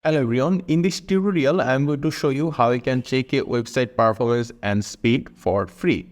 Hello everyone, in this tutorial I am going to show you how you can check a website performance and speed for free.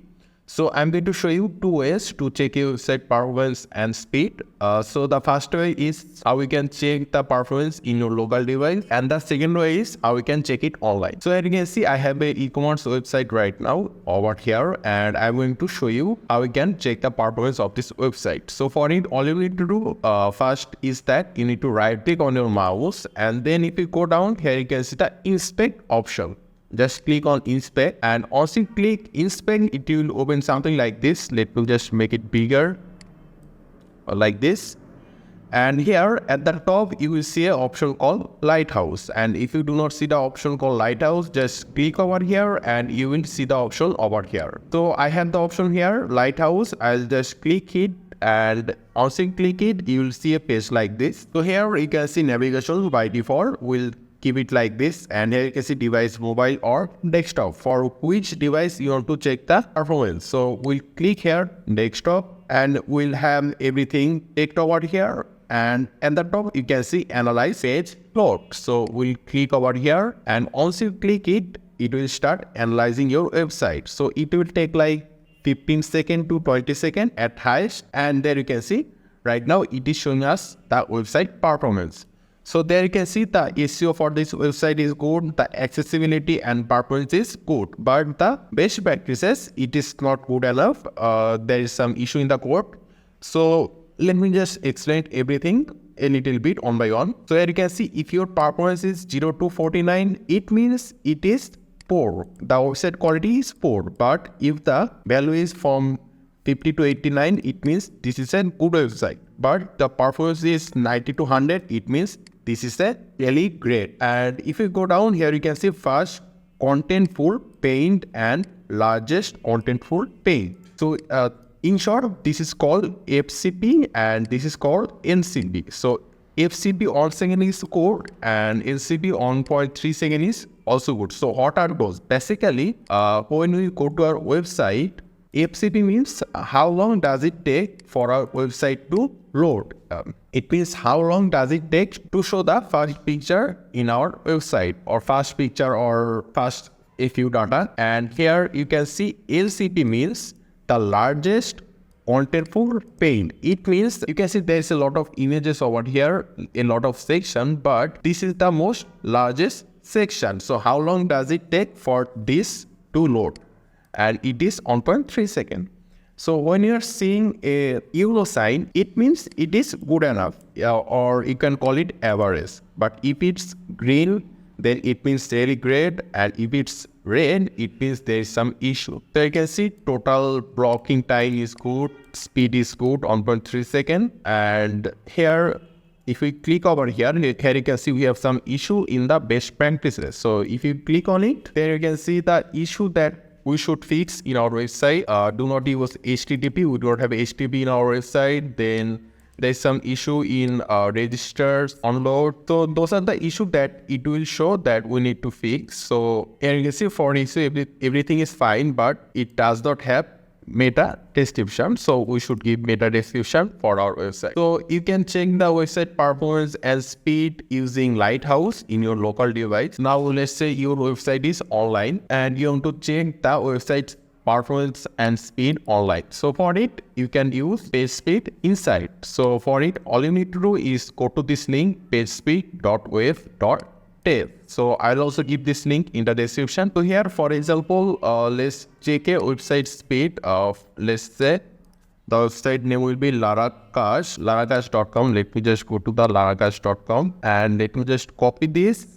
So I am going to show you two ways to check a website performance and speed. So the first way is how we can check the performance in your local device, and the second way is how we can check it online. So as you can see, I have a e-commerce website right now over here, and I'm going to show you how we can check the performance of this website. So for it, all you need to do first is that you need to right click on your mouse, and then if you go down here, you can see the inspect option. Just click on inspect, and once you click inspect, it will open something like this. Let me just make it bigger, like this. And here at the top you will see an option called Lighthouse, and if you do not see the option called Lighthouse, just click over here and you will see the option over here. So I have the option here, Lighthouse. I'll just click it, and once you click it, you will see a page like this. So here you can see navigation by default will keep it like this, and here you can see device, mobile or desktop, for which device you want to check the performance. So we'll click here desktop, and we'll have everything ticked over here, and at the top you can see analyze page load. So we'll click over here, and once you click it, it will start analyzing your website. So it will take like 15 seconds to 20 seconds at highest, and there you can see right now it is showing us the website performance. So there you can see the SEO for this website is good, the accessibility and performance is good, but the best practices, it is not good enough. There is some issue in the code. So let me just explain everything a little bit one by one. So here you can see if your performance is 0 to 49, it means it is poor. The website quality is poor, but if the value is from 50 to 89, it means this is a good website. But the performance is 90 to 100, it means this is a really great. And if you go down here, you can see first contentful paint and largest contentful paint. So in short, this is called FCP and this is called NCP. So FCP on second is good and NCP on 0.3 second is also good. So what are those? Basically, when we go to our website, FCP means how long does it take for our website to load. It means how long does it take to show the first picture in our website, or first picture or first FU data. And here you can see LCP means the largest contentful paint. It means you can see there's a lot of images over here, a lot of section, but this is the most largest section. So how long does it take for this to load? And it is 1.3 seconds. So when you are seeing a yellow sign, it means it is good enough, or you can call it average. But if it's green, then it means really great, and if it's red, it means there is some issue. So you can see total blocking time is good, speed is good, 1.3 seconds, and here if we click over here you can see we have some issue in the best practices. So if you click on it, there you can see the issue that we should fix in our website. Do not use HTTP. We don't have HTTP in our website. Then there's some issue in registers, unload. So those are the issues that it will show that we need to fix. So here you can see for issue, everything is fine, but it does not have meta description. So we should give meta description for our website. So you can check the website performance and speed using Lighthouse in your local device. Now let's say your website is online and you want to check the website's performance and speed online. So for it, you can use PageSpeed Insight. So for it, all you need to do is go to this link, pagespeed.if.dev. So I'll also give this link in the description. So here, for example, let's check a website speed of, let's say, the website name will be larakash.com. Let me just go to the larakash.com and let me just copy this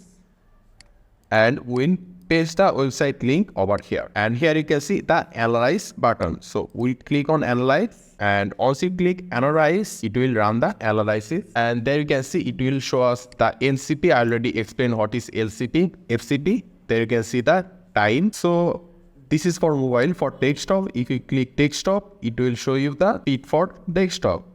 and we'll paste the website link over here. And here you can see the analyze button. So we'll click on analyze, and once you click analyze, it will run the analysis. And there you can see it will show us the NCP. I already explained what is LCP, FCP. There you can see the time. So this is for mobile. For desktop, if you click desktop, it will show you the speed for desktop.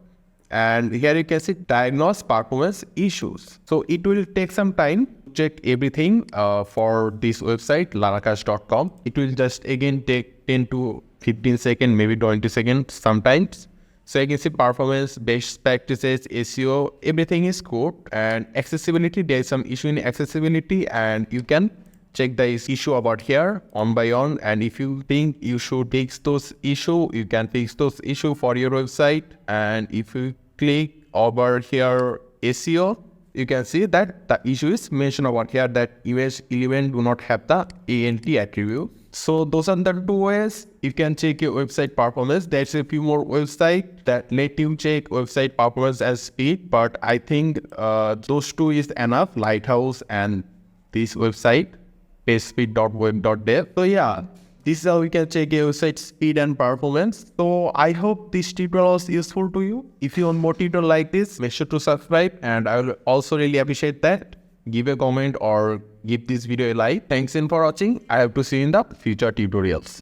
And here you can see diagnose performance issues. So it will take some time to check everything for this website, larakash.com. It will just again take 10 to 15 seconds, maybe 20 seconds sometimes. So you can see performance, best practices, SEO, everything is good. And accessibility, there is some issue in accessibility, and you can check the issue about here on by on. And if you think you should fix those issue, you can fix those issue for your website. And if you click over here SEO, you can see that the issue is mentioned over here that image element do not have the ANT attribute. So those are the two ways you can check your website performance. There's a few more websites that let you check website performance and speed, but I think those two is enough, Lighthouse and this website, pagespeed.web.dev. So yeah, this is how we can check your website speed and performance. So I hope this tutorial was useful to you. If you want more tutorial like this, make sure to subscribe, and I will also really appreciate that. Give a comment or give this video a like. Thanks for watching. I have to see you in the future tutorials.